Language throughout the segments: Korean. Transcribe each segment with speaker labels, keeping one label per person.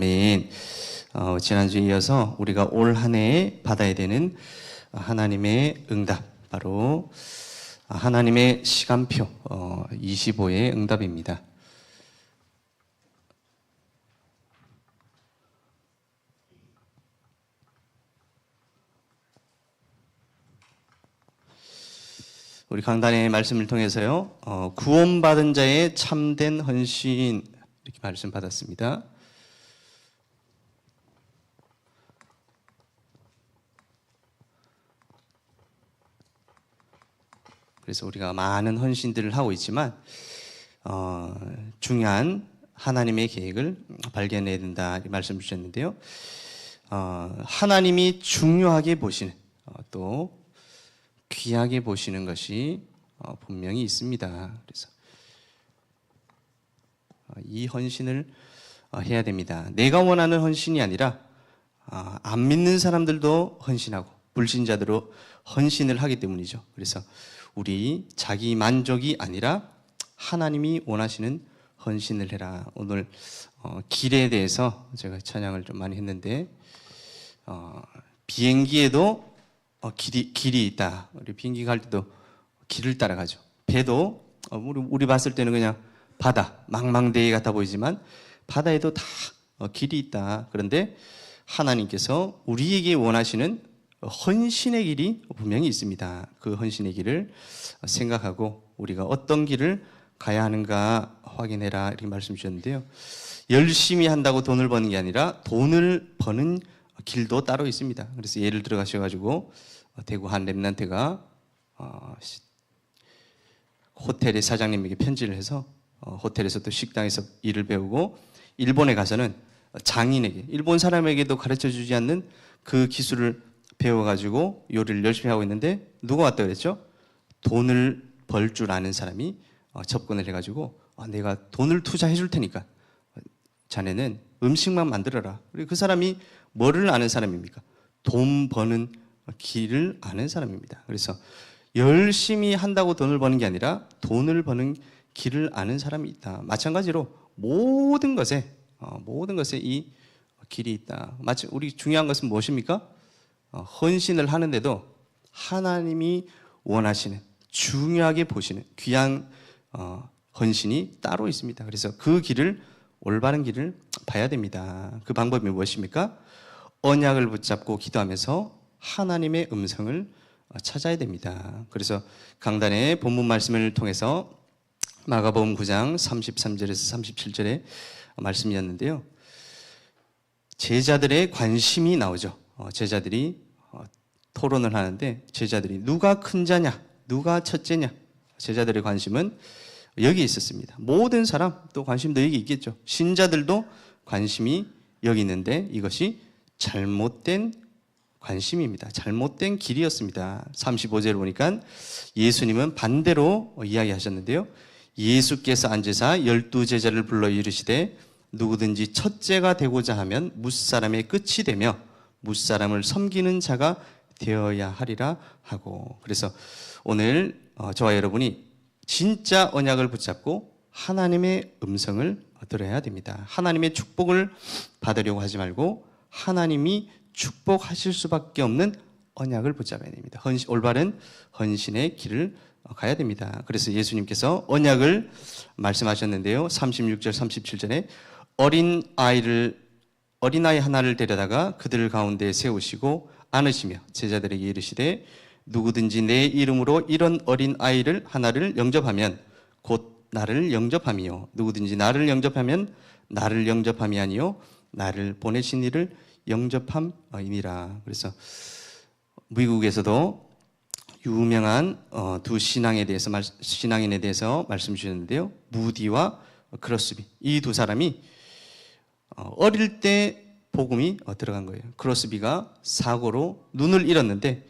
Speaker 1: 아멘. 지난주에 이어서 우리가 올 한 해에 받아야 되는 하나님의 응답, 바로 하나님의 시간표 25의 응답입니다. 우리 강단의 말씀을 통해서요, 구원받은 자의 참된 헌신, 이렇게 말씀 받았습니다. 그래서 우리가 많은 헌신들을 하고 있지만 중요한 하나님의 계획을 발견해야 된다, 이 말씀을 주셨는데요. 하나님이 중요하게 보시는, 또 귀하게 보시는 것이 분명히 있습니다. 그래서 이 헌신을 해야 됩니다. 내가 원하는 헌신이 아니라 안 믿는 사람들도 헌신하고 불신자들도 헌신을 하기 때문이죠. 그래서 우리 자기 만족이 아니라 하나님이 원하시는 헌신을 해라. 오늘 길에 대해서 제가 찬양을 좀 많이 했는데, 비행기에도 길이 있다. 우리 비행기 갈 때도 길을 따라가죠. 배도 우리 봤을 때는 그냥 바다, 망망대해 같아 보이지만 바다에도 다 길이 있다. 그런데 하나님께서 우리에게 원하시는 헌신의 길이 분명히 있습니다. 그 헌신의 길을 생각하고 우리가 어떤 길을 가야 하는가 확인해라, 이렇게 말씀 주셨는데요. 열심히 한다고 돈을 버는 게 아니라 돈을 버는 길도 따로 있습니다. 그래서 예를 들어 가셔가지고 대구 한 렘넌트가 호텔의 사장님에게 편지를 해서 호텔에서 또 식당에서 일을 배우고 일본에 가서는 장인에게, 일본 사람에게도 가르쳐 주지 않는 그 기술을 배워가지고 요리를 열심히 하고 있는데, 누가 왔다 그랬죠? 돈을 벌 줄 아는 사람이 접근을 해가지고 내가 돈을 투자해 줄 테니까 자네는 음식만 만들어라. 그리고 그 사람이 뭐를 아는 사람입니까? 돈 버는 길을 아는 사람입니다. 그래서 열심히 한다고 돈을 버는 게 아니라 돈을 버는 길을 아는 사람이 있다. 마찬가지로 모든 것에 이 길이 있다. 마치 우리 중요한 것은 무엇입니까? 헌신을 하는데도 하나님이 원하시는, 중요하게 보시는 귀한 헌신이 따로 있습니다. 그래서 그 길을, 올바른 길을 봐야 됩니다. 그 방법이 무엇입니까? 언약을 붙잡고 기도하면서 하나님의 음성을 찾아야 됩니다. 그래서 강단의 본문 말씀을 통해서 마가복음 9장 33절에서 37절의 말씀이었는데요. 제자들의 관심이 나오죠. 제자들이 토론을 하는데 제자들이 누가 큰 자냐, 누가 첫째냐, 제자들의 관심은 여기에 있었습니다. 모든 사람 또 관심도 여기 있겠죠. 신자들도 관심이 여기 있는데 이것이 잘못된 관심입니다. 잘못된 길이었습니다. 35절을 보니까 예수님은 반대로 이야기하셨는데요. 예수께서 앉으사 12제자를 불러 이르시되 누구든지 첫째가 되고자 하면 뭇사람의 끝이 되며 뭇사람을 섬기는 자가 되어야 하리라 하고, 그래서 오늘 저와 여러분이 진짜 언약을 붙잡고 하나님의 음성을 들어야 됩니다. 하나님의 축복을 받으려고 하지 말고 하나님이 축복하실 수밖에 없는 언약을 붙잡아야 됩니다. 올바른 헌신의 길을 가야 됩니다. 그래서 예수님께서 언약을 말씀하셨는데요. 36절 37절에 어린아이 하나를 데려다가 그들 가운데 세우시고 안으시며 제자들에게 이르시되 누구든지 내 이름으로 이런 어린아이를 하나를 영접하면 곧 나를 영접함이요 누구든지 나를 영접하면 나를 영접함이 아니요 나를 보내신 이를 영접함이니라. 그래서 미국에서도 유명한 두 신앙인에 대해서 말씀 주셨는데요. 무디와 크로스비, 이 두 사람이 어릴 때 복음이 들어간 거예요. 크로스비가 사고로 눈을 잃었는데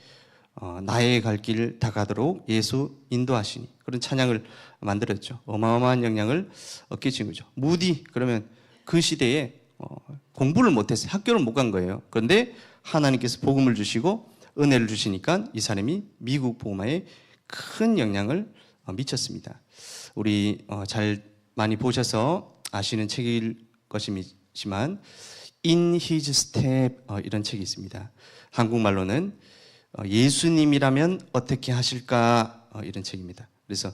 Speaker 1: 나의 갈 길 다가도록 예수 인도하시니, 그런 찬양을 만들었죠. 어마어마한 영향을 얻게 된 거죠. 무디, 그러면 그 시대에 공부를 못했어요. 학교를 못 간 거예요. 그런데 하나님께서 복음을 주시고 은혜를 주시니까 이 사람이 미국 복음화에 큰 영향을 미쳤습니다. 우리 잘 많이 보셔서 아시는 책일 것이지만 In His Step 이런 책이 있습니다. 한국말로는 예수님이라면 어떻게 하실까 이런 책입니다. 그래서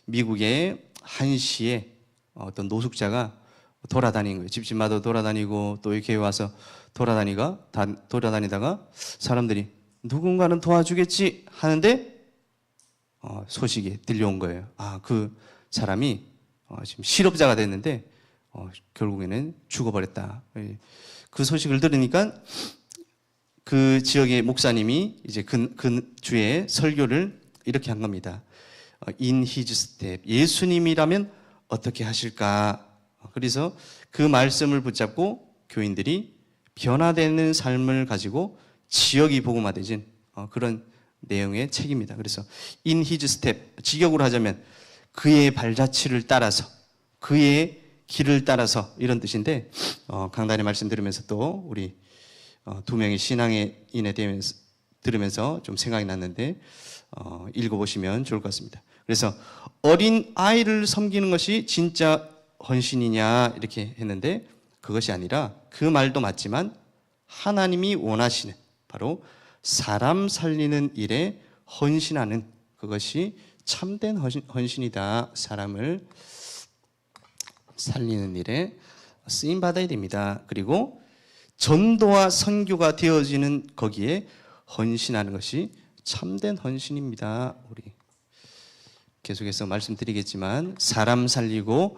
Speaker 1: 미국의 한 시에 어떤 노숙자가 돌아다니는 거예요. 집집마다 돌아다니고 또 이렇게 와서 돌아다니다가 사람들이 누군가는 도와주겠지 하는데 소식이 들려온 거예요. 그 사람이 지금 실업자가 됐는데 결국에는 죽어버렸다. 그 소식을 들으니까 그 지역의 목사님이 이제 그 주에 설교를 이렇게 한 겁니다. In His Step. 예수님이라면 어떻게 하실까? 그래서 그 말씀을 붙잡고 교인들이 변화되는 삶을 가지고 지역이 복음화되진 그런 내용의 책입니다. 그래서 In His Step. 직역으로 하자면 그의 발자취를 따라서, 그의 길을 따라서 이런 뜻인데 강단의 말씀 들으면서 또 우리 두 명의 신앙의 인에 들으면서 좀 생각이 났는데 읽어보시면 좋을 것 같습니다. 그래서 어린 아이를 섬기는 것이 진짜 헌신이냐 이렇게 했는데 그것이 아니라 그 말도 맞지만 하나님이 원하시는 바로 사람 살리는 일에 헌신하는 그것이 참된 헌신이다. 사람을 살리는 일에 쓰임받아야 됩니다. 그리고 전도와 선교가 되어지는 거기에 헌신하는 것이 참된 헌신입니다. 우리 계속해서 말씀드리겠지만 사람 살리고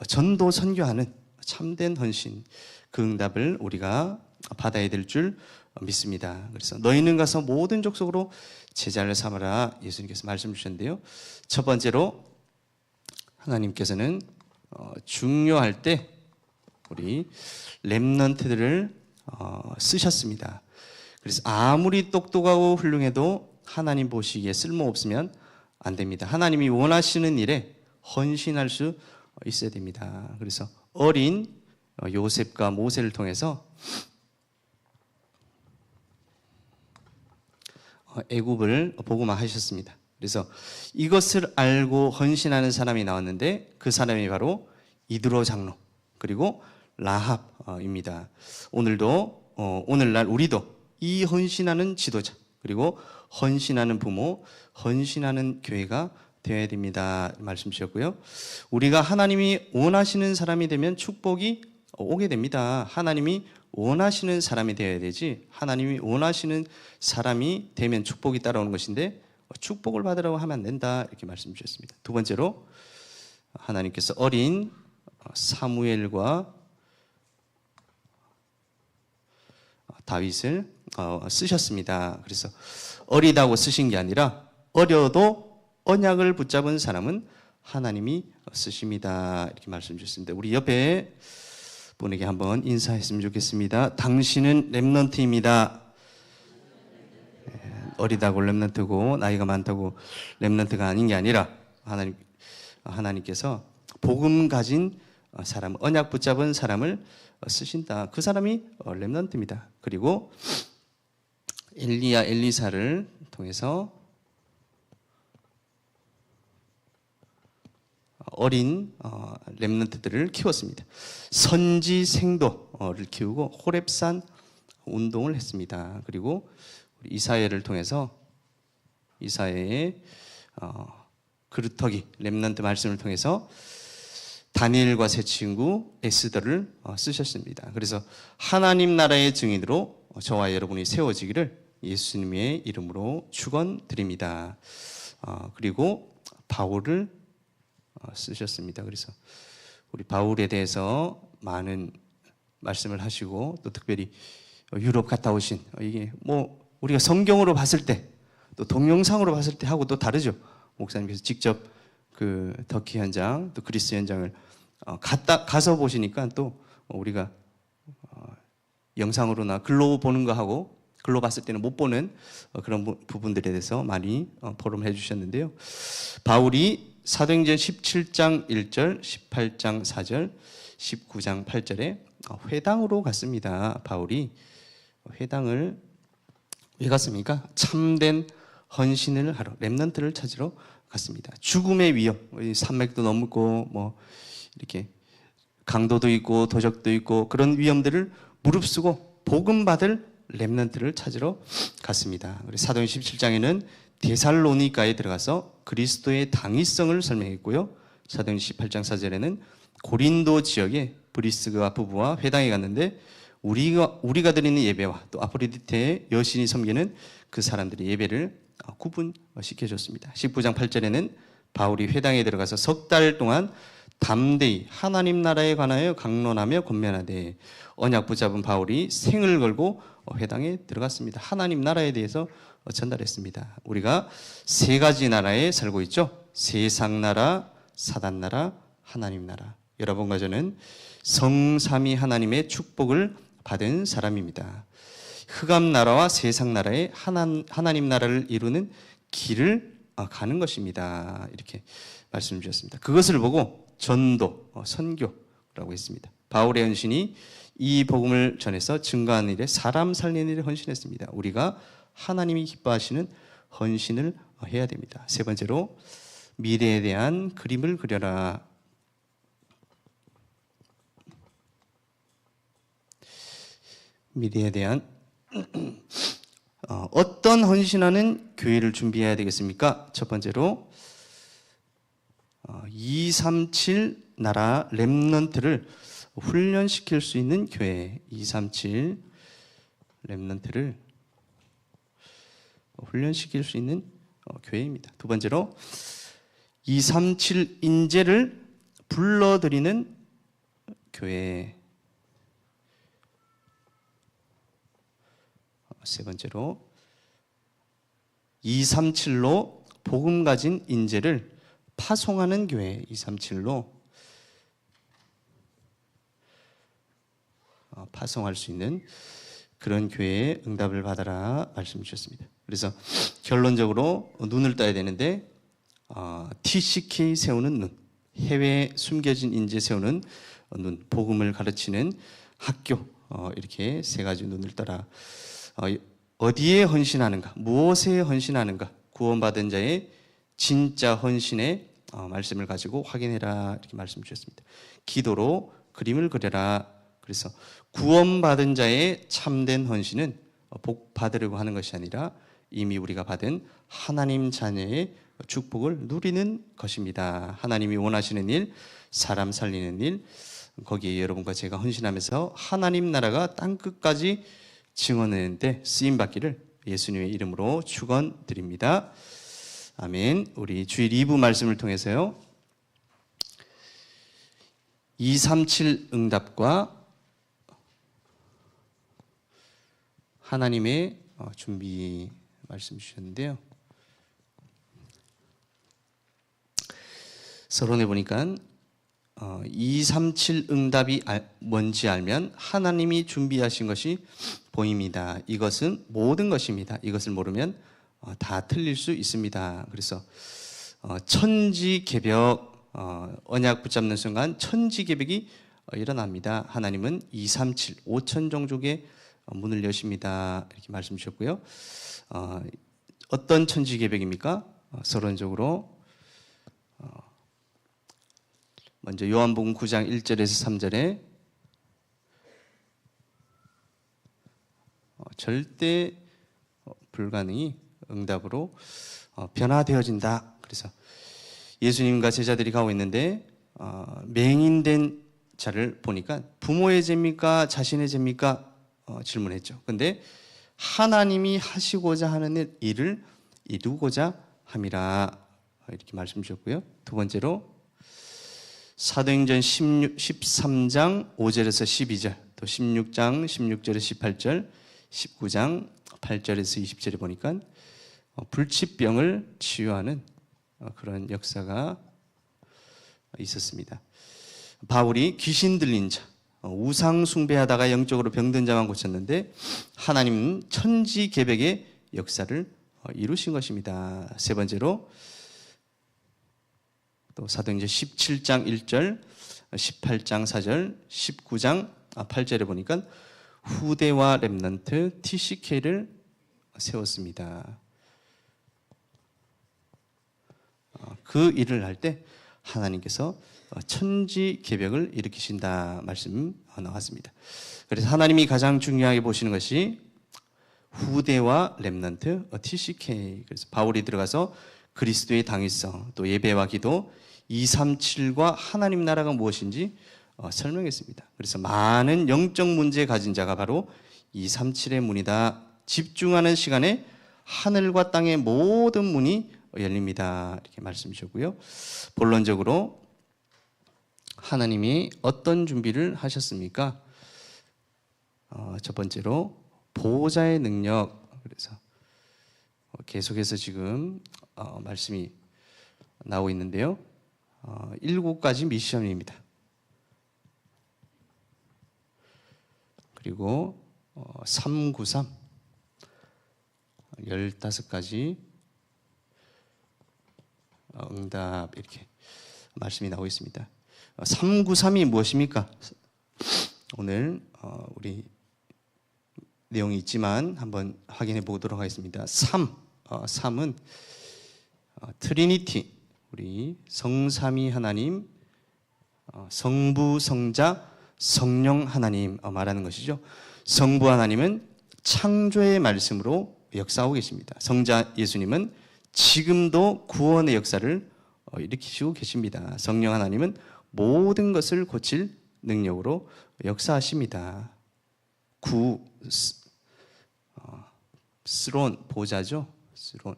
Speaker 1: 전도 선교하는 참된 헌신 그 응답을 우리가 받아야 될 줄 믿습니다. 그래서 너희는 가서 모든 족속으로 제자를 삼으라 예수님께서 말씀 주셨는데요. 첫 번째로 하나님께서는 중요할 때 우리 렘넌트들을 쓰셨습니다. 그래서 아무리 똑똑하고 훌륭해도 하나님 보시기에 쓸모없으면 안 됩니다. 하나님이 원하시는 일에 헌신할 수 있어야 됩니다. 그래서 어린 요셉과 모세를 통해서 애굽을 복음화하셨습니다. 그래서 이것을 알고 헌신하는 사람이 나왔는데 그 사람이 바로 이드로 장로 그리고 라합입니다. 오늘날 우리도 이 헌신하는 지도자 그리고 헌신하는 부모, 헌신하는 교회가 되어야 됩니다. 말씀 주셨고요. 우리가 하나님이 원하시는 사람이 되면 축복이 오게 됩니다. 하나님이 원하시는 사람이 되어야 되지 하나님이 원하시는 사람이 되면 축복이 따라오는 것인데 축복을 받으라고 하면 안 된다 이렇게 말씀 주셨습니다. 두 번째로 하나님께서 어린 사무엘과 다윗을 쓰셨습니다. 그래서 어리다고 쓰신 게 아니라 어려도 언약을 붙잡은 사람은 하나님이 쓰십니다. 이렇게 말씀 주셨습니다. 우리 옆에 분에게 한번 인사했으면 좋겠습니다. 당신은 렘넌트입니다. 어리다고 렘넌트고 나이가 많다고 렘넌트가 아닌 게 아니라 하나님께서 복음 가진 사람, 언약 붙잡은 사람을 쓰신다. 그 사람이 렘넌트입니다. 그리고 엘리야, 엘리사를 통해서 어린 렘넌트들을 키웠습니다. 선지 생도를 키우고 호렙산 운동을 했습니다. 그리고 우리 이사야를 통해서 이사야의 그루터기 렘넌트 말씀을 통해서 다니엘과 세 친구 에스더를 쓰셨습니다. 그래서 하나님 나라의 증인으로 저와 여러분이 세워지기를 예수님의 이름으로 축원드립니다. 그리고 바울을 쓰셨습니다. 그래서 우리 바울에 대해서 많은 말씀을 하시고 또 특별히 유럽 갔다 오신 이게 뭐 우리가 성경으로 봤을 때 또 동영상으로 봤을 때 하고 또 다르죠. 목사님께서 직접 그 터키 현장 또 그리스 현장을 가서 보시니까 또 우리가 영상으로나 글로 보는 거 하고 글로 봤을 때는 못 보는 그런 부분들에 대해서 많이 포럼해 주셨는데요. 바울이 사도행전 17장 1절, 18장 4절, 19장 8절에 회당으로 갔습니다. 바울이 회당을 왜 갔습니까? 참된 헌신을 하러 렘넌트를 찾으러 갔습니다. 죽음의 위협, 산맥도 넘고 뭐 이렇게 강도도 있고 도적도 있고 그런 위험들을 무릅쓰고 복음 받을 렘넌트를 찾으러 갔습니다. 사도행전 17장에는 데살로니가에 들어가서 그리스도의 당위성을 설명했고요. 사도행전 18장 4절에는 고린도 지역에 브리스가 부부와 회당에 갔는데 우리가 드리는 예배와 또 아프로디테의 여신이 섬기는 그 사람들의 예배를 구분시켜줬습니다. 19장 8절에는 바울이 회당에 들어가서 석 달 동안 담대히 하나님 나라에 관하여 강론하며 권면하되, 언약 붙잡은 바울이 생을 걸고 회당에 들어갔습니다. 하나님 나라에 대해서 전달했습니다. 우리가 세 가지 나라에 살고 있죠. 세상 나라, 사단 나라, 하나님 나라. 여러분과 저는 성삼위 하나님의 축복을 받은 사람입니다. 흑암 나라와 세상 나라의 하나님 나라를 이루는 길을 가는 것입니다. 이렇게 말씀 주셨습니다. 그것을 보고 전도, 선교라고 했습니다. 바울의 헌신이 이 복음을 전해서 증거하는 일에, 사람 살리는 일에 헌신했습니다. 우리가 하나님이 기뻐하시는 헌신을 해야 됩니다. 세 번째로, 미래에 대한 그림을 그려라. 미래에 대한 어떤 헌신하는 교회를 준비해야 되겠습니까? 첫 번째로 237 나라 렘넌트를 훈련시킬 수 있는 교회, 237 렘넌트를 훈련시킬 수 있는 교회입니다. 두 번째로 237 인재를 불러들이는 교회. 세 번째로 237로 복음 가진 인재를 파송하는 교회, 237로 파송할 수 있는 그런 교회에 응답을 받아라 말씀 주셨습니다. 그래서 결론적으로 눈을 떠야 되는데, TCK 세우는 눈, 해외에 숨겨진 인재 세우는 눈, 복음을 가르치는 학교, 이렇게 세 가지 눈을 떠라. 어디에 헌신하는가, 무엇에 헌신하는가, 구원받은 자의 진짜 헌신의 말씀을 가지고 확인해라, 이렇게 말씀 주셨습니다. 기도로 그림을 그려라. 그래서 구원받은 자의 참된 헌신은 복 받으려고 하는 것이 아니라 이미 우리가 받은 하나님 자녀의 축복을 누리는 것입니다. 하나님이 원하시는 일, 사람 살리는 일, 거기에 여러분과 제가 헌신하면서 하나님 나라가 땅끝까지 증언하는데 쓰임받기를 예수님의 이름으로 축원드립니다. 아멘. 우리 주일 2부 말씀을 통해서요, 237 응답과 하나님의 준비 말씀 주셨는데요, 서론에 보니까 237 응답이 뭔지 알면 하나님이 준비하신 것이 보입니다. 이것은 모든 것입니다. 이것을 모르면 다 틀릴 수 있습니다. 그래서 천지개벽, 언약 붙잡는 순간 천지개벽이 일어납니다. 하나님은 237, 5천 종족의 문을 여십니다. 이렇게 말씀 주셨고요. 어떤 천지개벽입니까? 서론적으로 먼저 요한복음 9장 1절에서 3절에 절대 불가능이 응답으로 변화되어진다. 그래서 예수님과 제자들이 가고 있는데 맹인된 자를 보니까 부모의 죄입니까? 자신의 죄입니까? 질문했죠. 근데 하나님이 하시고자 하는 일을 이루고자 함이라, 이렇게 말씀 주셨고요. 두 번째로 사도행전 13장 5절에서 12절, 또 16장 16절에서 18절, 19장 8절에서 20절에 보니까 불치병을 치유하는 그런 역사가 있었습니다. 바울이 귀신 들린 자, 우상 숭배하다가 영적으로 병든 자만 고쳤는데 하나님은 천지개벽의 역사를 이루신 것입니다. 세 번째로 또 사도행전 17장 1절, 18장 4절, 19장 8절에 보니까 후대와 렘넌트 TCK를 세웠습니다. 그 일을 할 때 하나님께서 천지개벽을 일으키신다 말씀 나왔습니다. 그래서 하나님이 가장 중요하게 보시는 것이 후대와 렘넌트, TCK. 그래서 바울이 들어가서 그리스도의 당위성, 또 예배와 기도, 237과 하나님 나라가 무엇인지 설명했습니다. 그래서 많은 영적 문제 가진 자가 바로 237의 문이다. 집중하는 시간에 하늘과 땅의 모든 문이 열립니다. 이렇게 말씀 주셨고요. 본론적으로 하나님이 어떤 준비를 하셨습니까? 첫 번째로 보호자의 능력. 그래서 계속해서 지금 말씀이 나오고 있는데요. 7가지 미션입니다. 그리고 393 15가지 응답 이렇게 말씀이 나오고 있습니다. 393이 무엇입니까? 오늘 우리 내용이 있지만 한번 확인해 보도록 하겠습니다. 3은 트리니티, 우리 성삼위 하나님, 성부, 성자, 성령 하나님 말하는 것이죠. 성부 하나님은 창조의 말씀으로 역사하고 계십니다. 성자 예수님은 지금도 구원의 역사를 일으키시고 계십니다. 성령 하나님은 모든 것을 고칠 능력으로 역사하십니다. 스론, 보좌죠. 스론.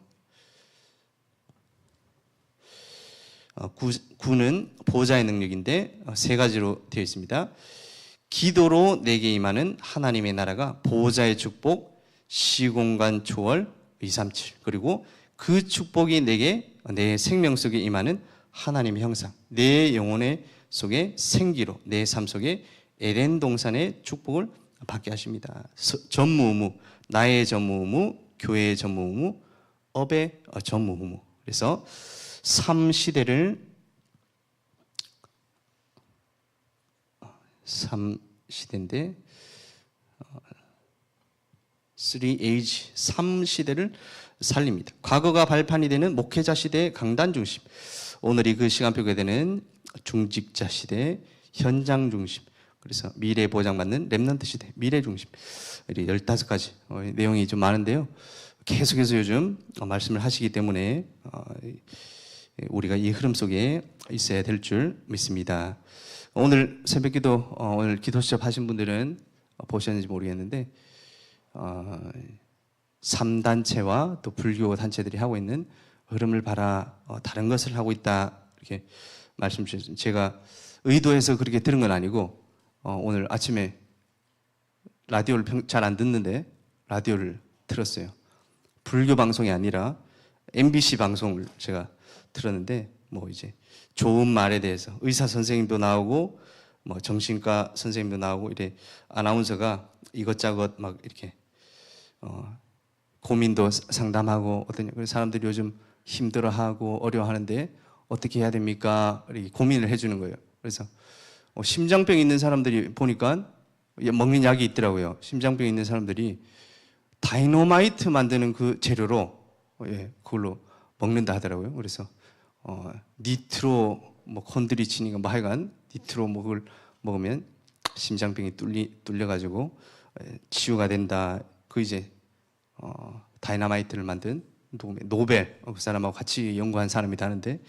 Speaker 1: 구는 보좌의 능력인데 3가지로 되어 있습니다. 기도로 내게 임하는 하나님의 나라가 보좌의 축복, 시공간 초월, 237. 그리고 그 축복이 내게 내 생명 속에 임하는 하나님의 형상, 내 영혼의 속에 생기로, 내 삶 속에 에덴 동산의 축복을 받게 하십니다. 전무후무, 나의 전무후무, 교회의 전무후무, 업의 전무후무. 그래서 3시대를 3시대인데 3age, 3시대를 살립니다. 과거가 발판이 되는 목회자 시대의 강단 중심, 오늘이 그 시간표가 되는 중직자 시대 현장 중심, 그래서 미래 보장받는 렘넌트 시대 미래 중심. 15가지 내용이 좀 많은데요. 계속해서 요즘 말씀을 하시기 때문에 우리가 이 흐름 속에 있어야 될 줄 믿습니다. 오늘 새벽기도 오늘 기도 시작 하신 분들은 보셨는지 모르겠는데 3단체와 또 불교 단체들이 하고 있는 흐름을 봐라, 다른 것을 하고 있다 이렇게 말씀 주셨습니다. 제가 의도해서 그렇게 들은 건 아니고 오늘 아침에 라디오를 잘 안 듣는데 라디오를 틀었어요. 불교 방송이 아니라 MBC 방송을 제가 들었는데 뭐 이제 좋은 말에 대해서 의사 선생님도 나오고 뭐 정신과 선생님도 나오고 이래 아나운서가 이것저것 막 이렇게 고민도 상담하고 어떤 사람들이 요즘 힘들어하고 어려워하는데 어떻게 해야 됩니까? 이렇게 고민을 해주는 거예요. 그래서 심장병 있는 사람들이 보니까 먹는 약이 있더라고요. 심장병 있는 사람들이 다이너마이트 만드는 그 재료로 그걸로 먹는다 하더라고요. 그래서 니트로 뭐 콘드리친인가 뭐 하여간 니트로 그걸 먹으면 심장병이 뚫려가지고 치유가 된다. 그 이제 다이너마이트를 만든 노벨 그 사람하고 같이 연구한 사람이 하는데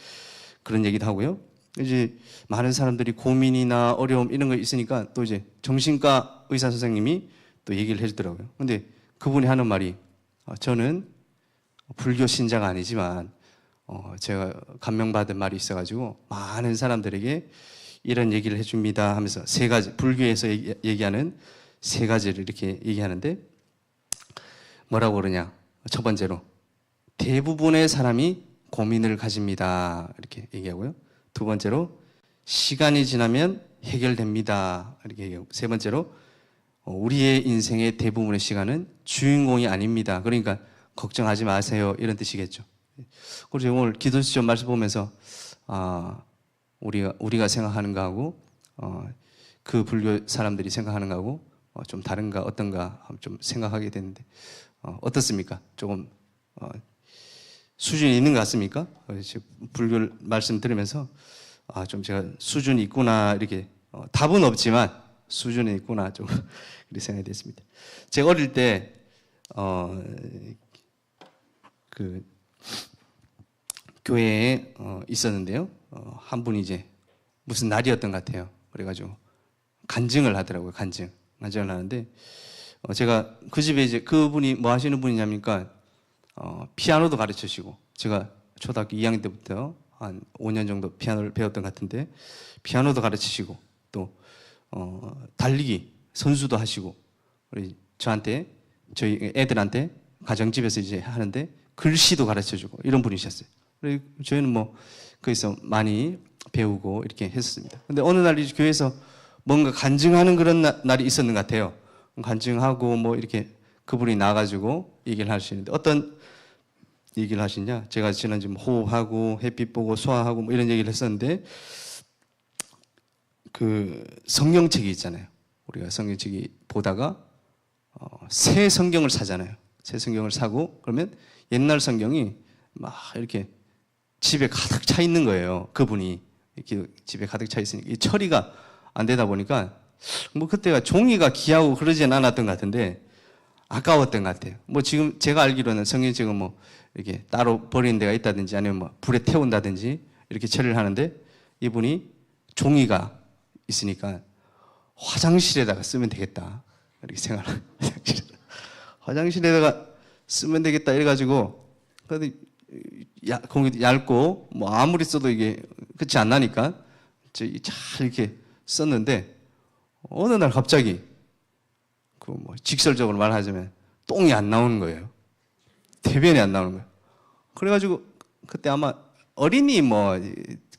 Speaker 1: 그런 얘기도 하고요. 이제 많은 사람들이 고민이나 어려움 이런 거 있으니까 또 이제 정신과 의사 선생님이 또 얘기를 해주더라고요. 근데 그분이 하는 말이 저는 불교 신자가 아니지만 제가 감명받은 말이 있어가지고 많은 사람들에게 이런 얘기를 해줍니다 하면서 3가지, 불교에서 얘기하는 3가지를 이렇게 얘기하는데 뭐라고 그러냐. 첫 번째로 대부분의 사람이 고민을 가집니다 이렇게 얘기하고요. 두 번째로 시간이 지나면 해결됩니다 이렇게 얘기하고, 세 번째로 우리의 인생의 대부분의 시간은 주인공이 아닙니다. 그러니까 걱정하지 마세요 이런 뜻이겠죠. 그래서 오늘 기도 시점 말씀 보면서 우리가 생각하는 거하고 그 불교 사람들이 생각하는 거하고 좀 다른가 어떤가 좀 생각하게 되는데 어떻습니까? 조금 수준이 있는 것 같습니까? 불교 말씀 들으면서 좀 제가 수준이 있구나 이렇게 답은 없지만 수준에 있구나 좀 그렇게 생각이 됐습니다. 제가 어릴 때 그 교회에 있었는데요. 한 분이 이제 무슨 날이었던 것 같아요. 그래가지고 간증을 하더라고요. 간증을 하는데 제가 그 집에 이제 그분이 뭐 하시는 분이냐니까 피아노도 가르치시고 제가 초등학교 2학년 때부터 한 5년 정도 피아노를 배웠던 것 같은데 피아노도 가르치시고 또 달리기 선수도 하시고 우리 저희 애들한테 가정집에서 이제 하는데 글씨도 가르쳐주고 이런 분이셨어요. 그래서 저희는 뭐 거기서 많이 배우고 이렇게 했었습니다. 근데 어느 날 이 교회에서 뭔가 간증하는 그런 날이 있었는 것 같아요. 간증하고 뭐 이렇게 그분이 나가지고 얘기를 하시는데 어떤 얘기를 하시냐? 제가 지난주 호흡하고 햇빛 보고 소화하고 뭐 이런 얘기를 했었는데 그 성경책이 있잖아요. 우리가 성경책이 보다가 새 성경을 사잖아요. 새 성경을 사고 그러면 옛날 성경이 막 이렇게 집에 가득 차 있는 거예요. 그분이 이렇게 집에 가득 차 있으니까 이 처리가 안 되다 보니까 뭐 그때가 종이가 귀하고 그러진 않았던 것 같은데 아까웠던 것 같아요. 뭐 지금 제가 알기로는 성경책은 뭐 이렇게 따로 버리는 데가 있다든지 아니면 뭐 불에 태운다든지 이렇게 처리를 하는데 이분이 종이가 있으니까 화장실에다가 쓰면 되겠다 이렇게 생각을 화장실에다가 쓰면 되겠다 이래가지고 근데 공기도 얇고 뭐 아무리 써도 이게 끝이 안 나니까 잘 이렇게 썼는데 어느 날 갑자기 그 뭐 직설적으로 말하자면 똥이 안 나오는 거예요. 대변이 안 나오는 거예요. 그래가지고 그때 아마 어린이 뭐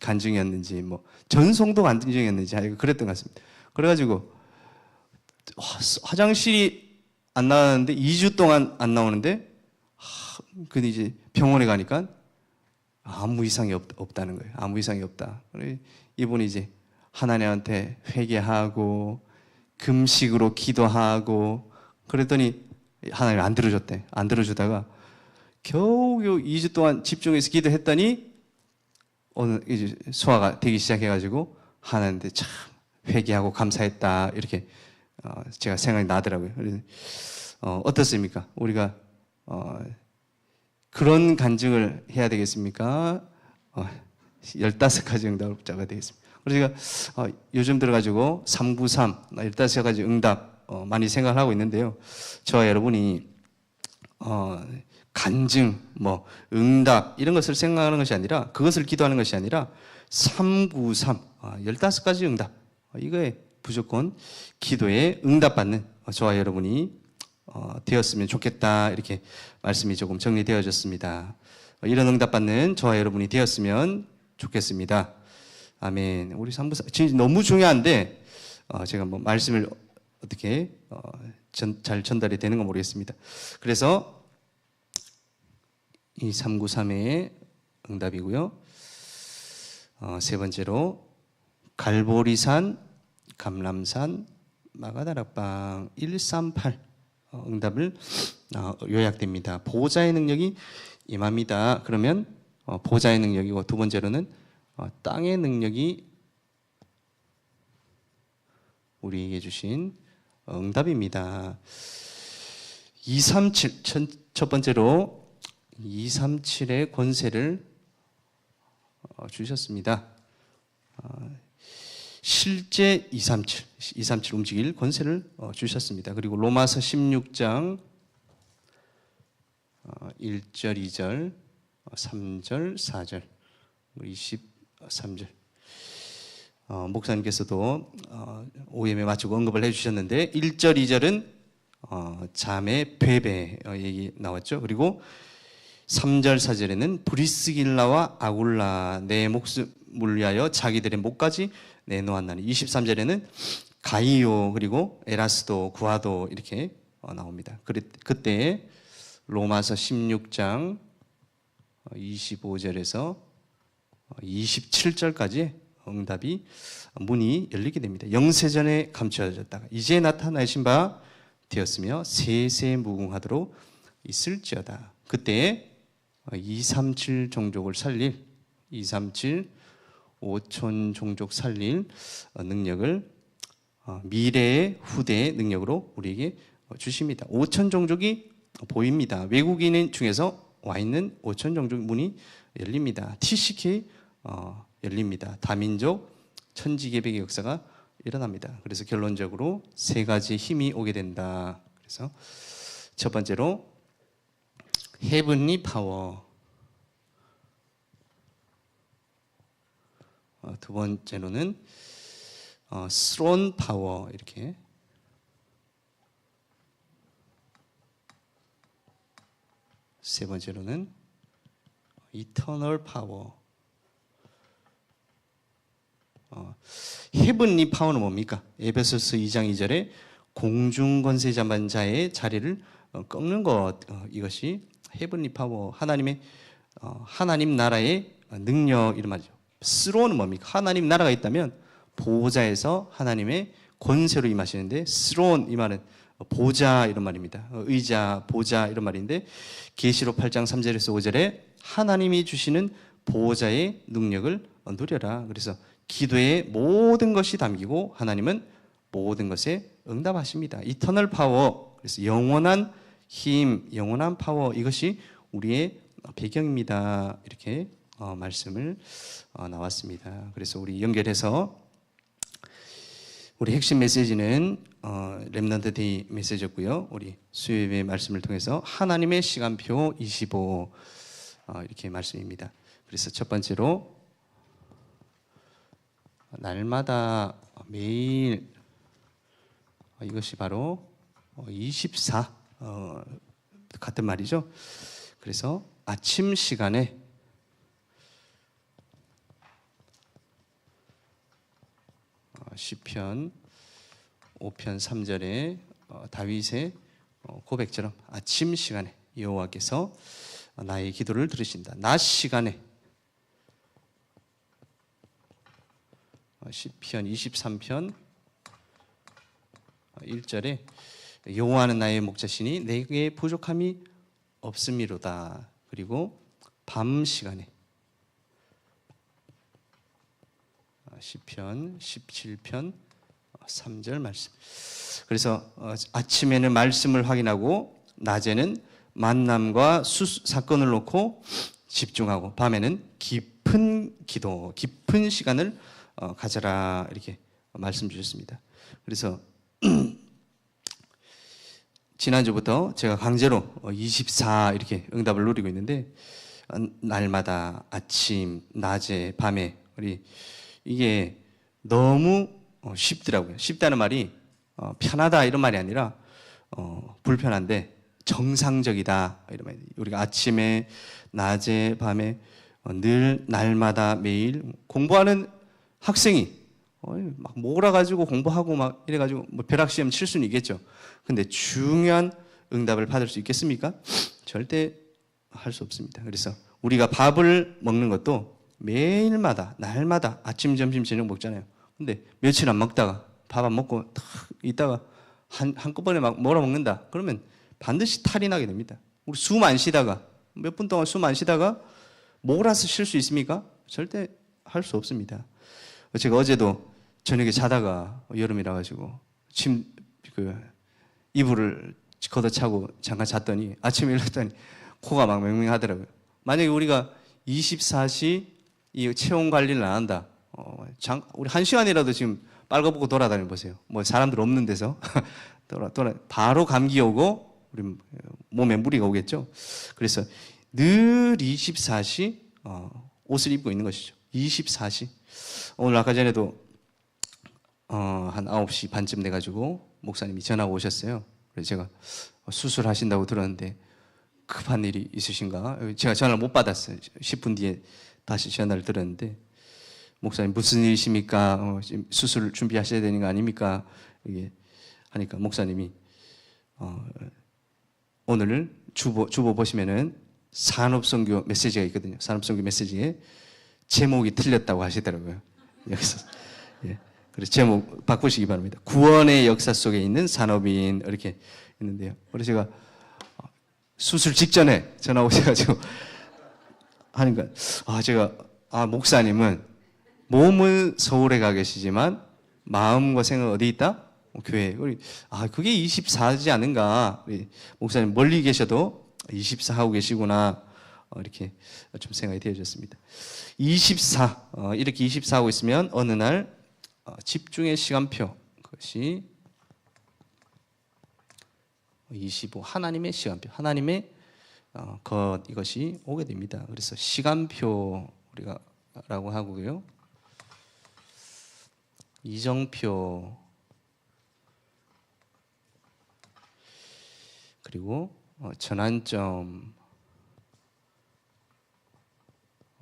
Speaker 1: 간증이었는지 뭐 전송도 간증이었는지 그랬던 것 같습니다. 그래가지고 화장실이 안 나왔는데 2주 동안 안 나오는데 근데 이제 병원에 가니까 아무 이상이 없다는 거예요. 아무 이상이 없다. 이분이 이제 하나님한테 회개하고 금식으로 기도하고 그랬더니 하나님 안 들어줬대. 안 들어주다가 겨우겨우 2주 동안 집중해서 기도했더니 오늘 이제 소화가 되기 시작해가지고 하나님한테 참 회개하고 감사했다 이렇게 제가 생각이 나더라고요. 어떻습니까? 우리가 그런 간증을 해야 되겠습니까? 15가지 응답자가 되겠습니다. 그래서 제가 요즘 들어가지고 393, 15가지 응답 많이 생각을 하고 있는데요. 저와 여러분이 간증, 뭐 응답 이런 것을 생각하는 것이 아니라 그것을 기도하는 것이 아니라 393, 15가지 응답 이거에 무조건 기도에 응답받는 저와 여러분이 되었으면 좋겠다 이렇게 말씀이 조금 정리되어졌습니다. 이런 응답받는 저와 여러분이 되었으면 좋겠습니다. 아멘. 우리 3부 너무 중요한데 제가 뭐 말씀을 어떻게 잘 전달이 되는 건 모르겠습니다. 그래서 이 393의 응답이고요. 세 번째로 갈보리산, 감람산, 마가다락방 138 응답을 요약됩니다. 보호자의 능력이 임합니다. 그러면 보호자의 능력이고 두 번째로는 땅의 능력이 우리에게 주신 응답입니다. 237 첫 번째로 237의 권세를 주셨습니다. 실제 237 움직일 권세를 주셨습니다. 그리고 로마서 16장 1절, 2절, 3절, 4절, 23절 목사님께서도 OM에 맞추고 언급을 해주셨는데 1절, 2절은 잠의 배배 얘기 나왔죠. 그리고 3절, 4절에는 브리스길라와 아굴라 내 목숨을 위하여 자기들의 목까지 내놓았나니 23절에는 가이오 그리고 에라스도 구하도 이렇게 나옵니다. 그때 로마서 16장 25절에서 27절까지 응답이 문이 열리게 됩니다. 영세전에 감추어졌다가 이제 나타나신 바 되었으며 세세무궁하도록 있을지어다. 그때 237 종족을 살릴 237 5천 종족 살릴 능력을 미래의 후대의 능력으로 우리에게 주십니다. 5천 종족이 보입니다. 외국인 중에서 와 있는 5천 종족 문이 열립니다. TCK 열립니다. 다민족 천지개벽의 역사가 일어납니다. 그래서 결론적으로 세 가지 힘이 오게 된다. 그래서 첫 번째로 헤븐리 파워, 두 번째로는 스론 파워, 이렇게 세 번째로는 이터널 파워. 헤븐리 파워는 뭡니까? 에베소서 2장 2절에 공중 권세 잡은 자의 자리를 꺾는 것, 이것이 헤븐리 파워, 하나님 나라의 능력, 이런 말이죠. 스로는 뭡니까? 하나님 나라가 있다면 보호자에서 하나님의 권세로 임하시는데, 스론, 이 말은 보좌, 이런 말입니다. 의자, 보좌, 이런 말인데, 계시록 8장 3절에서 5절에 하나님이 주시는 보호자의 능력을 누려라. 그래서 기도에 모든 것이 담기고 하나님은 모든 것에 응답하십니다. 이터널 파워, 그래서 영원한 힘, 영원한 파워, 이것이 우리의 배경입니다. 이렇게 말씀을 나왔습니다. 그래서 우리 연결해서 우리 핵심 메시지는 렘넌트 데이 메시지였고요. 우리 수요일의 말씀을 통해서 하나님의 시간표 25, 이렇게 말씀입니다. 그래서 첫 번째로 날마다 매일, 이것이 바로 24, 같은 말이죠. 그래서 아침 시간에 시편 5편 3절에 다윗의 고백처럼 아침 시간에 여호와께서 나의 기도를 들으신다. 낮 시간에 시편 23편 1절에 여호와는 나의 목자시니 내게 부족함이 없음이로다. 그리고 밤 시간에 시편 17편 3절 말씀. 그래서 아침에는 말씀을 확인하고 낮에는 만남과 사건을 놓고 집중하고 밤에는 깊은 기도, 깊은 시간을 가져라, 이렇게 말씀 주셨습니다. 그래서 지난주부터 제가 강제로 24 이렇게 응답을 누리고 있는데, 날마다 아침, 낮에, 밤에, 우리 이게 너무 쉽더라고요. 쉽다는 말이 편하다 이런 말이 아니라 불편한데 정상적이다 이런 말이에요. 우리가 아침에, 낮에, 밤에 늘 날마다 매일 공부하는 학생이 막 몰아가지고 공부하고 막 이래가지고 뭐 벼락시험 칠 수는 있겠죠. 근데 중요한 응답을 받을 수 있겠습니까? 절대 할 수 없습니다. 그래서 우리가 밥을 먹는 것도 매일마다, 날마다 아침, 점심, 저녁 먹잖아요. 근데 며칠 안 먹다가 밥 안 먹고 탁 있다가 한꺼번에 막 몰아먹는다. 그러면 반드시 탈이 나게 됩니다. 우리 숨 안 쉬다가, 몇 분 동안 숨 안 쉬다가 몰아서 쉴 수 있습니까? 절대 할 수 없습니다. 제가 어제도 저녁에 자다가 여름이라 가지고 이불을 걷어차고 잠깐 잤더니 아침에 일어났더니 코가 막 맹맹하더라고요. 만약에 우리가 24시 이 체온 관리를 안 한다. 우리 1시간이라도 지금 빨가벗고 돌아다녀 보세요. 뭐 사람들 없는 데서 바로 감기 오고 우리 몸에 무리가 오겠죠. 그래서 늘 24시 옷을 입고 있는 것이죠. 24시. 오늘 아까 전에도 한 9시 반쯤 돼가지고 목사님이 전화가 오셨어요. 그래서 제가 수술하신다고 들었는데 급한 일이 있으신가? 제가 전화를 못 받았어요. 10분 뒤에 다시 전화를 드렸는데, 목사님 무슨 일이십니까? 지금 수술 준비하셔야 되는 거 아닙니까? 이게 하니까 목사님이 오늘 주보 보시면은 산업선교 메시지가 있거든요. 산업선교 메시지에 제목이 틀렸다고 하시더라고요. 여기서. 예. 그래서 제목 바꾸시기 바랍니다. 구원의 역사 속에 있는 산업인, 이렇게 있는데요. 그래서 제가 수술 직전에 전화 오셔가지고 하니까 목사님은 몸은 서울에 가 계시지만 마음과 생각은 어디 있다? 교회. 우리 그게 24지 않은가? 우리 목사님 멀리 계셔도 24 하고 계시구나. 이렇게 좀 생각이 되어졌습니다. 24 이렇게 24 하고 있으면 어느 날 집중의 시간표, 그것이 25 하나님의 시간표, 하나님의 이것이 오게 됩니다. 그래서 시간표 우리가 라고 하고요. 이정표, 그리고 전환점.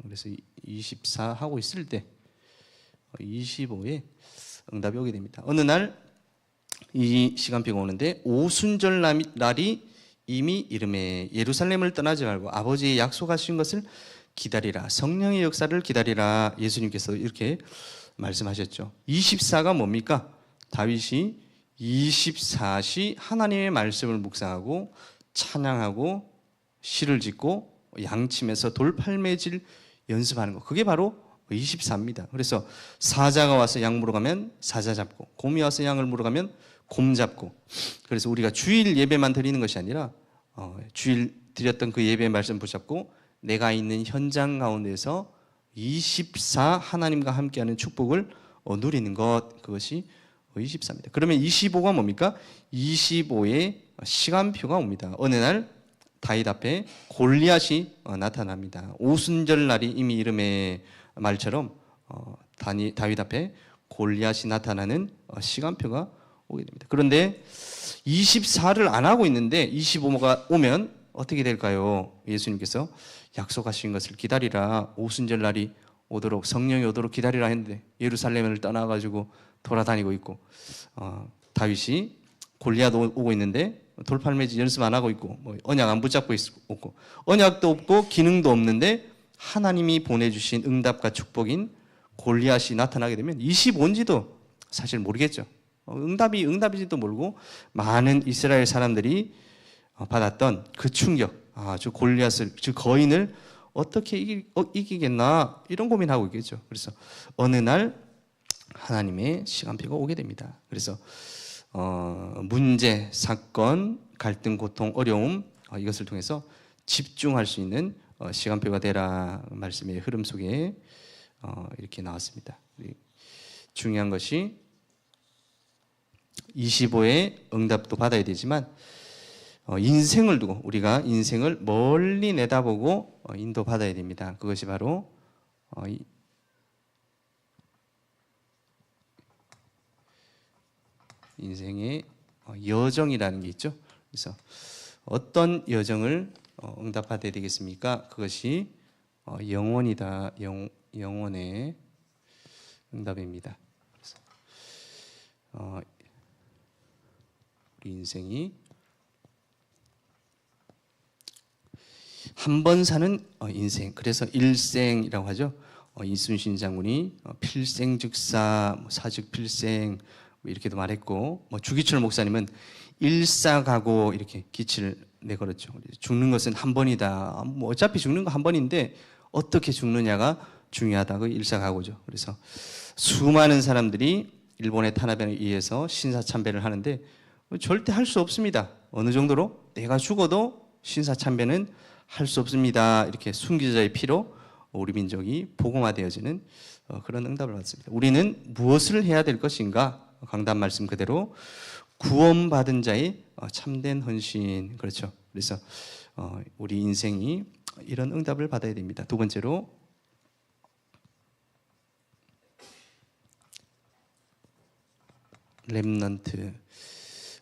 Speaker 1: 그래서 24 하고 있을 때 25에 응답이 오게 됩니다. 어느 날 이 시간표가 오는데 오순절 날이 이미 이름에 예루살렘을 떠나지 말고 아버지의 약속하신 것을 기다리라. 성령의 역사를 기다리라. 예수님께서 이렇게 말씀하셨죠. 24가 뭡니까? 다윗이 24시 하나님의 말씀을 묵상하고 찬양하고 시를 짓고 양침에서 돌팔매질 연습하는 거. 그게 바로 24입니다. 그래서 사자가 와서 양 물어가면 사자 잡고, 곰이 와서 양을 물어가면 곰 잡고. 그래서 우리가 주일 예배만 드리는 것이 아니라 주일 드렸던 그 예배의 말씀 붙잡고 내가 있는 현장 가운데서 24 하나님과 함께하는 축복을 누리는 것, 그것이 24입니다. 그러면 25가 뭡니까? 25의 시간표가 옵니다. 어느 날 다윗 앞에 골리앗이 나타납니다. 오순절 날이 이미 이름의 말처럼 다윗 앞에 골리앗이 나타나는 시간표가 오게 됩니다. 그런데 24를 안 하고 있는데 25가 오면 어떻게 될까요? 예수님께서 약속하신 것을 기다리라. 오순절 날이 오도록, 성령이 오도록 기다리라 했는데 예루살렘을 떠나가지고 돌아다니고 있고, 다윗이 골리앗 오고 있는데 돌팔매질 연습 안 하고 있고, 언약 안 붙잡고 있고, 언약도 없고 기능도 없는데 하나님이 보내주신 응답과 축복인 골리앗이 나타나게 되면 25인지도 사실 모르겠죠. 응답인지도 모르고 많은 이스라엘 사람들이 받았던 그 충격, 저 골리앗을, 저 거인을 어떻게 이기겠나 이런 고민하고 있겠죠. 그래서 어느 날 하나님의 시간표가 오게 됩니다. 그래서 문제, 사건, 갈등, 고통, 어려움, 이것을 통해서 집중할 수 있는 시간표가 되라 말씀의 흐름 속에 이렇게 나왔습니다. 중요한 것이 25의 응답도 받아야 되지만 인생을 두고, 우리가 인생을 멀리 내다보고 인도받아야 됩니다. 그것이 바로 인생의 여정이라는 게 있죠. 그래서 어떤 여정을 응답받아야 되겠습니까? 그것이 영원이다. 영원의 응답입니다. 그래서 우리 인생이 한 번 사는 인생, 그래서 일생이라고 하죠. 이순신 장군이 필생즉사, 사즉필생 이렇게도 말했고, 주기철 목사님은 일사가고 이렇게 기치를 내걸었죠. 죽는 것은 한 번이다. 어차피 죽는 거 한 번인데 어떻게 죽느냐가 중요하다고 일사가고죠. 그래서 수많은 사람들이 일본의 탄압에 의해서 신사참배를 하는데 절대 할 수 없습니다. 어느 정도로? 내가 죽어도 신사참배는 할 수 없습니다. 이렇게 순교자의 피로 우리 민족이 복음화되어지는 그런 응답을 받습니다. 우리는 무엇을 해야 될 것인가? 강단 말씀 그대로 구원받은 자의 참된 헌신. 그렇죠. 그래서 우리 인생이 이런 응답을 받아야 됩니다. 두 번째로 렘넌트.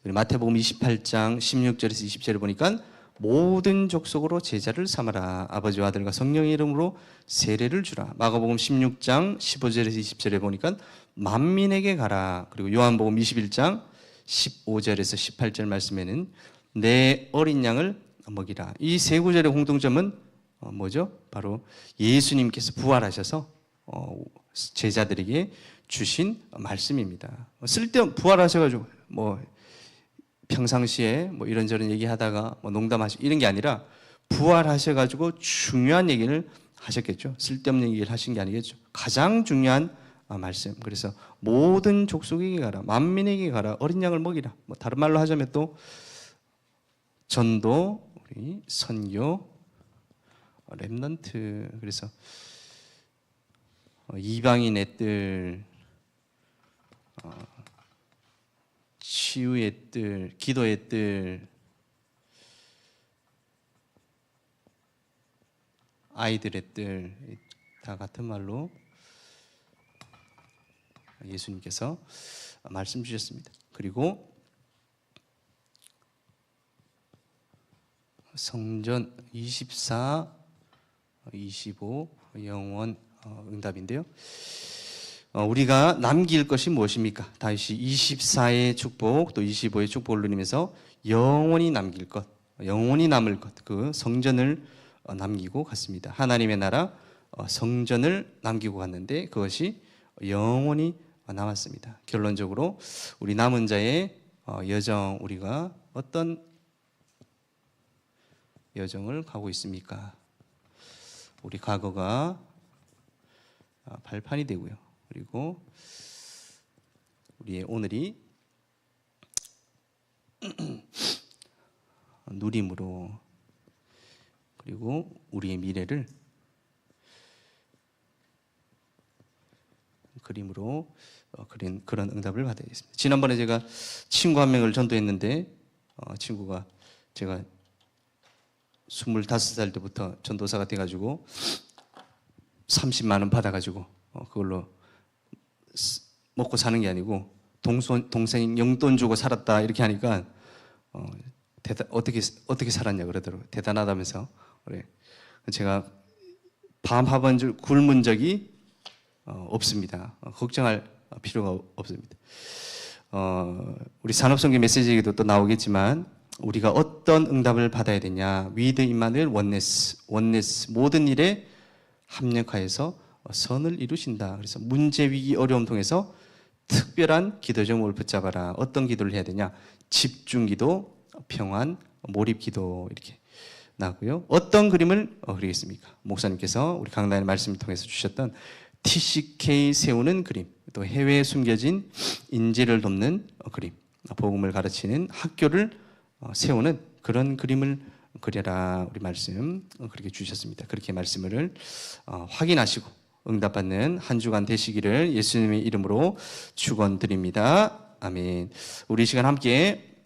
Speaker 1: 마태복음 28장 16절에서 20절을 보니까 모든 족속으로 제자를 삼아라. 아버지와 아들과 성령의 이름으로 세례를 주라. 마가복음 16장 15절에서 20절에 보니까 만민에게 가라. 그리고 요한복음 21장 15절에서 18절 말씀에는 내 어린 양을 먹이라. 이 세 구절의 공통점은 뭐죠? 바로 예수님께서 부활하셔서 제자들에게 주신 말씀입니다. 쓸데없는 부활하셔가지고 평상시에 이런저런 얘기하다가 농담하시고 이런 게 아니라 부활하셔가지고 중요한 얘기를 하셨겠죠. 쓸데없는 얘기를 하신 게 아니겠죠. 가장 중요한 말씀. 그래서 모든 족속에게 가라, 만민에게 가라, 어린 양을 먹이라. 뭐 다른 말로 하자면 또 전도, 우리 선교, 렘넌트. 그래서 이방인 애들, 치유의 뜰, 기도의 뜰, 아이들의 뜰, 다 같은 말로 예수님께서 말씀 주셨습니다. 그리고 성전 24, 25 영원 응답인데요. 우리가 남길 것이 무엇입니까? 다시 24의 축복 또 25의 축복을 누리면서 영원히 남길 것, 영원히 남을 것, 그 성전을 남기고 갔습니다. 하나님의 나라 성전을 남기고 갔는데 그것이 영원히 남았습니다. 결론적으로 우리 남은 자의 여정, 우리가 어떤 여정을 가고 있습니까? 우리 과거가 발판이 되고요. 그리고 우리의 오늘이 누림으로, 그리고 우리의 미래를 그림으로 그린 그런 응답을 받아야겠습니다. 지난번에 제가 친구 한 명을 전도했는데 친구가 제가 25살 때부터 전도사가 돼가지고 30만 원 받아가지고 그걸로 먹고 사는 게 아니고 동생 용돈 주고 살았다 이렇게 하니까 어떻게 살았냐 그러더라고요. 대단하다면서. 그래. 제가 밤 한번 굶은 적이 없습니다. 걱정할 필요가 없습니다. 우리 산업성경 메시지에도 또 나오겠지만 우리가 어떤 응답을 받아야 되냐. 위드 임마누엘 원네스 모든 일에 합력하여서 선을 이루신다. 그래서 문제, 위기, 어려움 통해서 특별한 기도 제목을 붙잡아라. 어떤 기도를 해야 되냐? 집중기도, 평안, 몰입기도 이렇게 나고요. 어떤 그림을 그리겠습니까? 목사님께서 우리 강단의 말씀을 통해서 주셨던 TCK 세우는 그림, 또 해외에 숨겨진 인재를 돕는 그림, 복음을 가르치는 학교를 세우는 그런 그림을 그려라. 우리 말씀 그렇게 주셨습니다. 그렇게 말씀을 확인하시고 응답받는 한 주간 되시기를 예수님의 이름으로 축원드립니다. 아멘. 우리 시간 함께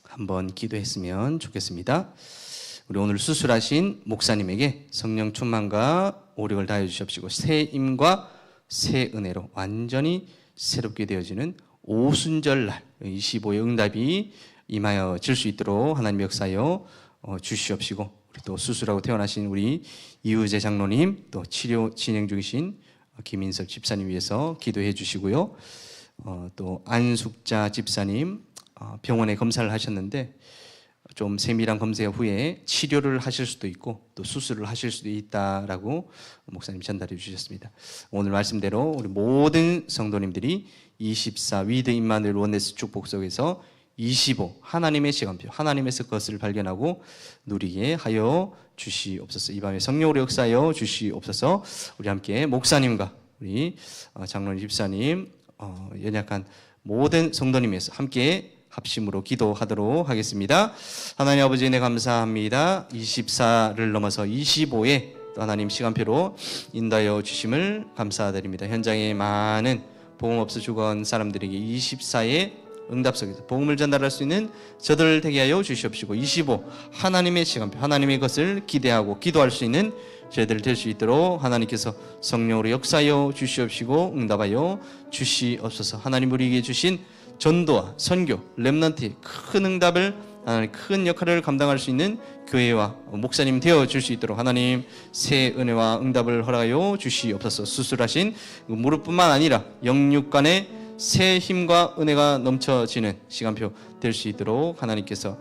Speaker 1: 한번 기도했으면 좋겠습니다. 우리 오늘 수술하신 목사님에게 성령 충만과 오력을 다해 주십시고 새 힘과 새 은혜로 완전히 새롭게 되어지는 오순절날 25의 응답이 임하여 질 수 있도록 하나님 역사여 주시옵시고, 우리 또 수술하고 퇴원하신 우리 이우재 장로님, 또 치료 진행 중이신 김인섭 집사님 위해서 기도해 주시고요. 또 안숙자 집사님 병원에 검사를 하셨는데 좀 세밀한 검사 후에 치료를 하실 수도 있고 또 수술을 하실 수도 있다라고 목사님 전달해 주셨습니다. 오늘 말씀대로 우리 모든 성도님들이 24 위드 임마누엘 원네스 축복 속에서 25 하나님의 시간표, 하나님의 것을 발견하고 누리게 하여 주시옵소서. 이 밤에 성령으로 역사하여 주시옵소서. 우리 함께 목사님과 우리 장로님, 집사님, 연약한 모든 성도님에서 함께 합심으로 기도하도록 하겠습니다. 하나님 아버지 은혜 감사합니다. 24를 넘어서 25에 또 하나님 시간표로 인도하여 주심을 감사드립니다. 현장에 많은 복음업소 주건 사람들에게 24에 응답 속에서 복음을 전달할 수 있는 저들 되게 하여 주시옵시고 25 하나님의 시간표, 하나님의 것을 기대하고 기도할 수 있는 저희들 될 수 있도록 하나님께서 성령으로 역사하여 주시옵시고 응답하여 주시옵소서. 하나님 우리에게 주신 전도와 선교, 렘넌트의 큰 응답을 하나님 큰 역할을 감당할 수 있는 교회와 목사님 되어줄 수 있도록 하나님 새 은혜와 응답을 허락하여 주시옵소서. 수술하신 무릎뿐만 아니라 영육간에 새 힘과 은혜가 넘쳐지는 시간표 될 수 있도록 하나님께서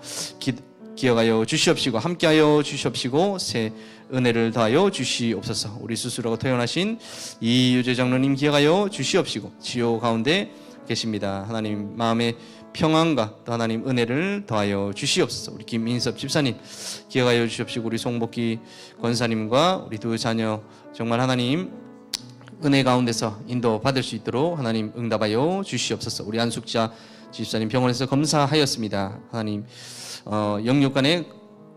Speaker 1: 기억하여 주시옵시고 함께하여 주시옵시고 새 은혜를 더하여 주시옵소서. 우리 수술하고 퇴원하신 이유재 장로님 기억하여 주시옵시고 지옥 가운데 계십니다. 하나님 마음의 평안과 또 하나님 은혜를 더하여 주시옵소서. 우리 김인섭 집사님 기억하여 주시옵시고 우리 송복기 권사님과 우리 두 자녀 정말 하나님
Speaker 2: 은혜 가운데서 인도 받을 수 있도록 하나님 응답하여 주시옵소서. 우리 안숙자 집사님 병원에서 검사하였습니다. 하나님 영육간에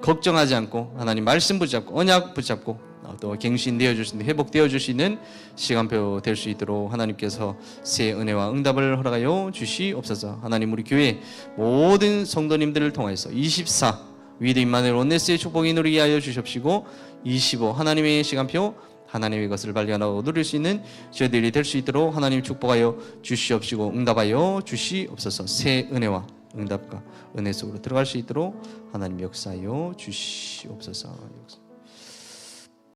Speaker 2: 걱정하지 않고 하나님 말씀 붙잡고 언약 붙잡고 또 갱신되어 주시는 회복되어 주시는 시간표 될 수 있도록 하나님께서 새 은혜와 응답을 허락하여 주시옵소서. 하나님 우리 교회 모든 성도님들을 통해서 24 위드 임마누엘 원네스의 축복이 누리게 하여 주십시고 25 하나님의 시간표 하나님의 것을 발견하고 누릴 수 있는 저희들이 될 수 있도록 하나님 축복하여 주시옵시고 응답하여 주시옵소서. 새 은혜와 응답과 은혜 속으로 들어갈 수 있도록 하나님 역사하여 주시옵소서.